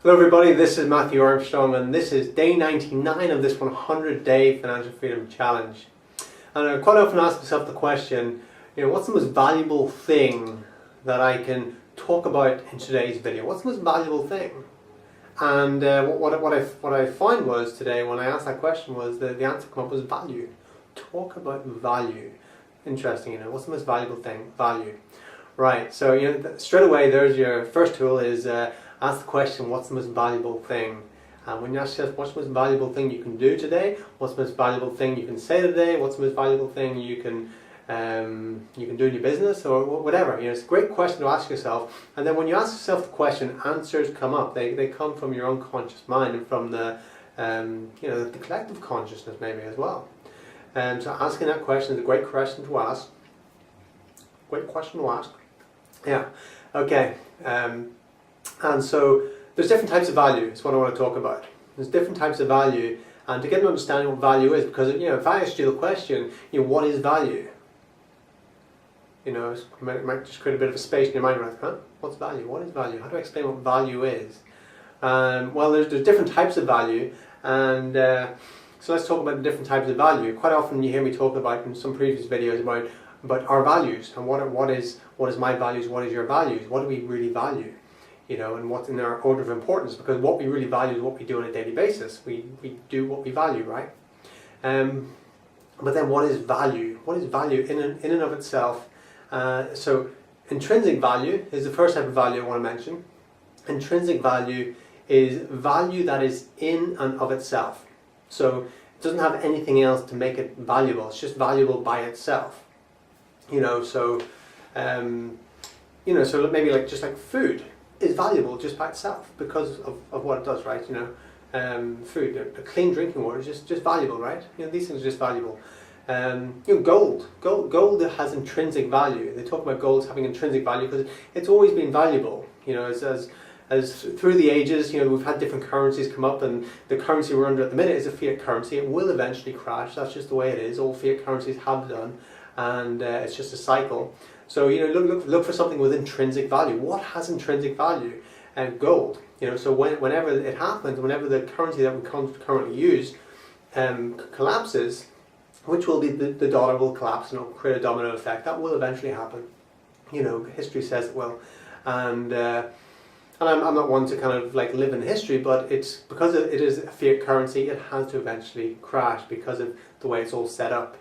Hello everybody, this is Matthew Armstrong and this is day 99 of this 100-day financial freedom challenge. And I quite often ask myself the question, what's the most valuable thing that I can talk about in today's video? What's the most valuable thing? And what I found was today when I asked that question was that the answer come up was value. Talk about value. Interesting, what's the most valuable thing? Value. Right, so straight away there's your first tool is ask the question, what's the most valuable thing? And when you ask yourself, what's the most valuable thing you can do today? What's the most valuable thing you can say today? What's the most valuable thing you can do in your business or whatever? It's a great question to ask yourself. And then when you ask yourself the question, answers come up. They come from your unconscious mind and from the the collective consciousness maybe as well. So asking that question is a great question to ask. Great question to ask. Yeah. Okay. And so there's different types of value is what I want to talk about. There's different types of value, and to get an understanding of what value is, because if I asked you the question, what is value? It might just create a bit of a space in your mind, right? Huh? What's value? What is value? How do I explain what value is? Well, there's different types of value, and so let's talk about the different types of value. Quite often you hear me talk about in some previous videos about our values and what is my values, what is your values, what do we really value? And what's in our order of importance, because what we really value is what we do on a daily basis. We do what we value, right? But then what is value? What is value in and of itself? So intrinsic value is the first type of value I want to mention. Intrinsic value is value that is in and of itself. So it doesn't have anything else to make it valuable. It's just valuable by itself. So maybe just like food is valuable just by itself because of what it does, right? Food, a clean drinking water is just valuable, right? These things are just valuable. Gold has intrinsic value. They talk about gold having intrinsic value because it's always been valuable. As through the ages, we've had different currencies come up, and the currency we're under at the minute is a fiat currency. It will eventually crash. That's just the way it is. All fiat currencies have done, and it's just a cycle. So look for something with intrinsic value. What has intrinsic value? Gold. So whenever it happens, whenever the currency that we currently use collapses, which will be the dollar will collapse and it'll create a domino effect. That will eventually happen. History says it will, and I'm not one to kind of live in history, but it's because it is a fiat currency. It has to eventually crash because of the way it's all set up.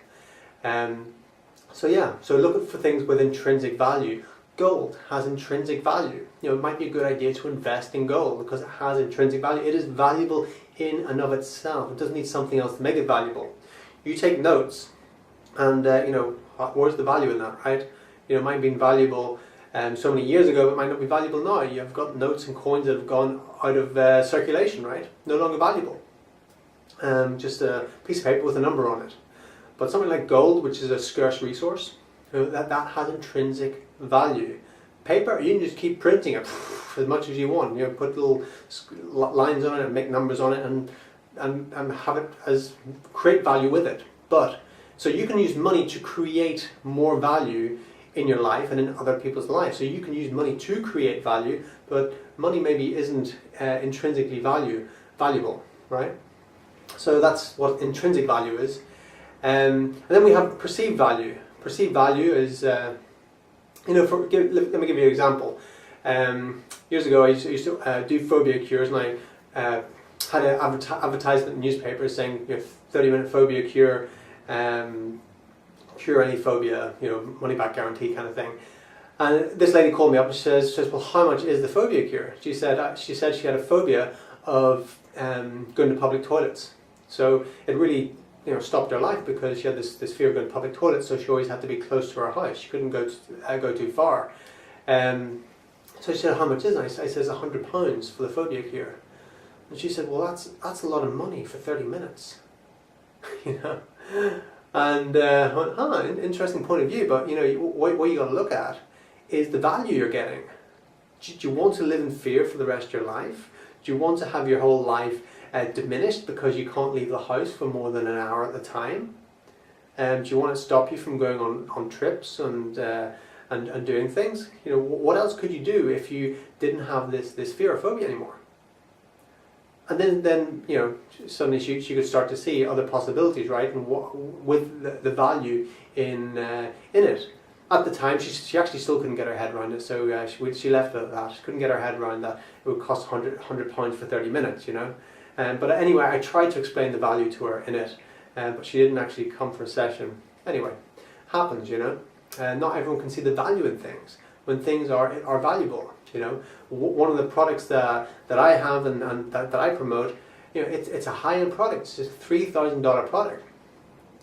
So look for things with intrinsic value. Gold has intrinsic value. It might be a good idea to invest in gold because it has intrinsic value. It is valuable in and of itself. It doesn't need something else to make it valuable. You take notes, and where's the value in that, right? It might have been valuable so many years ago, but it might not be valuable now. You've got notes and coins that have gone out of circulation, right? No longer valuable. Just a piece of paper with a number on it. But something like gold, which is a scarce resource, that has intrinsic value. Paper, you can just keep printing it as much as you want. Put little lines on it and make numbers on it and have it create value with it. But so you can use money to create more value in your life and in other people's lives. So you can use money to create value, but money maybe isn't intrinsically valuable, right? So that's what intrinsic value is. And then we have perceived value. Perceived value is, let me give you an example. Years ago I used to do phobia cures, and I had an advertisement in newspapers saying 30-minute phobia cure, cure any phobia, money back guarantee kind of thing. And this lady called me up and says, well, how much is the phobia cure? She said she had a phobia of going to public toilets. So it really stopped her life because she had this fear of going to public toilets, so she always had to be close to her house. She couldn't go too far. So she said, how much is it? I said, £100 for the phobia cure. And she said, well, that's a lot of money for 30 minutes. And interesting point of view, but what you got to look at is the value you're getting. Do you want to live in fear for the rest of your life? Do you want to have your whole life diminished because you can't leave the house for more than an hour at a time? Do you want to stop you from going on trips and doing things? What else could you do if you didn't have this fear or phobia anymore? And then suddenly she could start to see other possibilities, right? And with the value in it. At the time, she actually still couldn't get her head around it, so she left it at that. She couldn't get her head around that it would cost £100 for 30 minutes, But anyway, I tried to explain the value to her in it, but she didn't actually come for a session. Anyway, happens, Not everyone can see the value in things when things are valuable, One of the products that I have and that I promote, it's a high-end product. It's just a $3,000 product.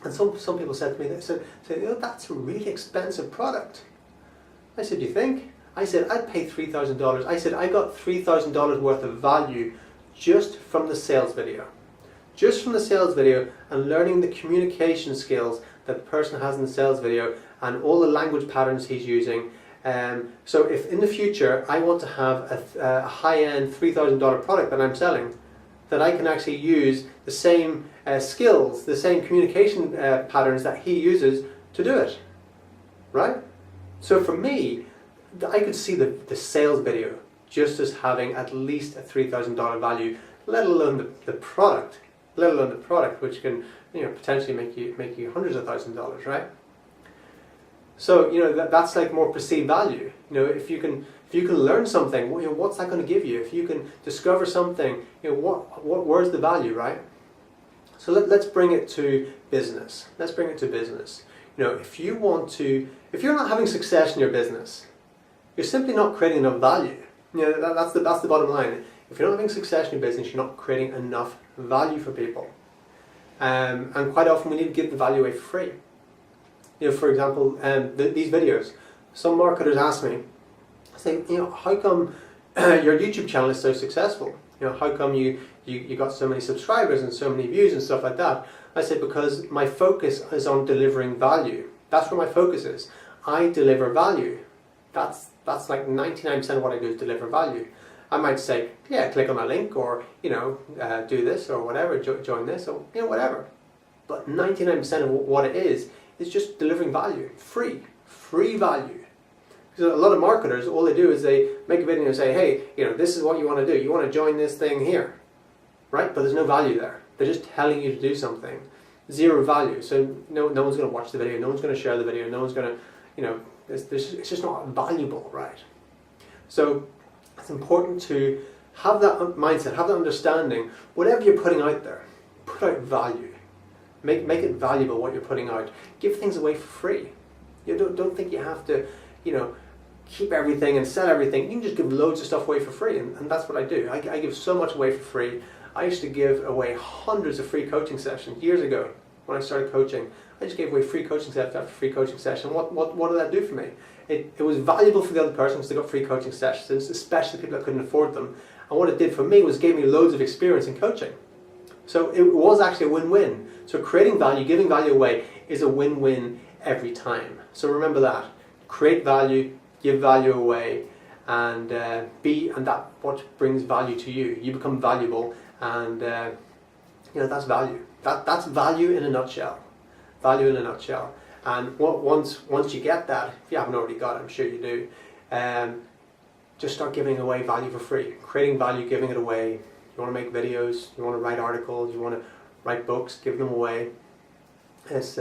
And some people said to me, they said, that's a really expensive product. I said, you think? I said, I'd pay $3,000. I said, I got $3,000 worth of value just from the sales video. Just from the sales video and learning the communication skills that the person has in the sales video and all the language patterns he's using. So if in the future I want to have a high-end $3,000 product that I'm selling, that I can actually use the same skills, the same communication patterns that he uses to do it, right? So for me, I could see the sales video just as having at least a $3,000 value, let alone the product, which can potentially make you hundreds of thousands of dollars, right? So that's like more perceived value. If you can learn something, what's that going to give you? If you can discover something, where's the value, right? So let's bring it to business. If you're not having success in your business, you're simply not creating enough value. That's the bottom line. If you're not having success in your business, you're not creating enough value for people. And quite often we need to give the value away for free. For example, these videos. Some marketers ask me, say, how come your YouTube channel is so successful? How come you got so many subscribers and so many views and stuff like that? I said, because my focus is on delivering value. That's where my focus is. I deliver value. That's like 99% of what I do is deliver value. I might say, yeah, click on a link, or do this or whatever, join this, or whatever. But 99% of what it is just delivering value, free value. Because a lot of marketers, all they do is they make a video and say, hey, this is what you want to do. You want to join this thing here, right? But there's no value there. They're just telling you to do something. Zero value. So no one's going to watch the video. No one's going to share the video. No one's going to, it's just not valuable, right? So it's important to have that mindset, have that understanding. Whatever you're putting out there, put out value. Make it valuable what you're putting out. Give things away for free. Don't think you have to, keep everything and sell everything. You can just give loads of stuff away for free, and that's what I do. I give so much away for free. I used to give away hundreds of free coaching sessions years ago when I started coaching. I just gave away free coaching session after free coaching session. What did that do for me? It was valuable for the other person because they got free coaching sessions, especially people that couldn't afford them. And what it did for me was gave me loads of experience in coaching. So it was actually a win-win. So creating value, giving value away is a win-win every time. So remember that. Create value, give value away, and that what brings value to you. You become valuable, and that's value. That's value in a nutshell. Value in a nutshell. And once you get that, if you haven't already got it, I'm sure you do, just start giving away value for free. Creating value, giving it away. You want to make videos, you want to write articles, you want to write books, give them away. It's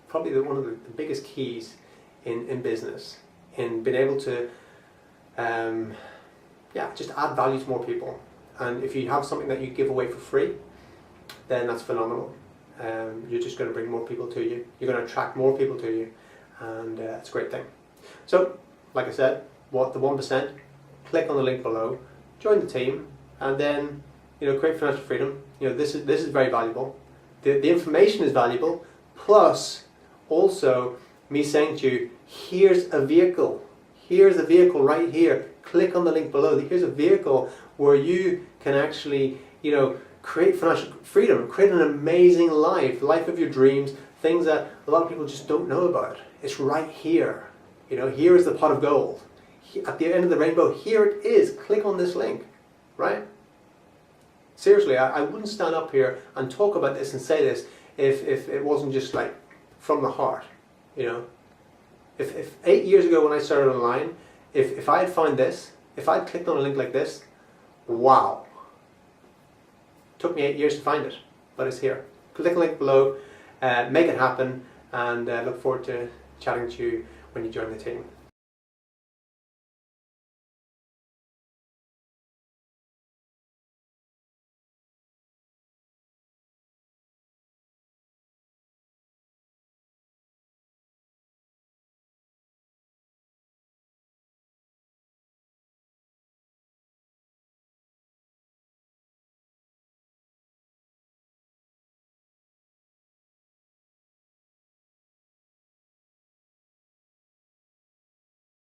probably one of the biggest keys in business, in being able to just add value to more people. And if you have something that you give away for free, then that's phenomenal. You're just going to bring more people to you. You're going to attract more people to you, and it's a great thing. So, like I said, what the 1%, click on the link below, join the team, and then create financial freedom. This is very valuable. The information is valuable, plus also me saying to you, here's a vehicle right here. Click on the link below. Here's a vehicle where you can actually create financial freedom, create an amazing life of your dreams, things that a lot of people just don't know about. It's right here. Here is the pot of gold. At the end of the rainbow, here it is. Click on this link, right? Seriously, I wouldn't stand up here and talk about this and say this if it wasn't just like from the heart, If 8 years ago when I started online, if I had found this, if I'd clicked on a link like this, wow, took me 8 years to find it, but it's here. Click the link below, make it happen, and look forward to chatting to you when you join the team.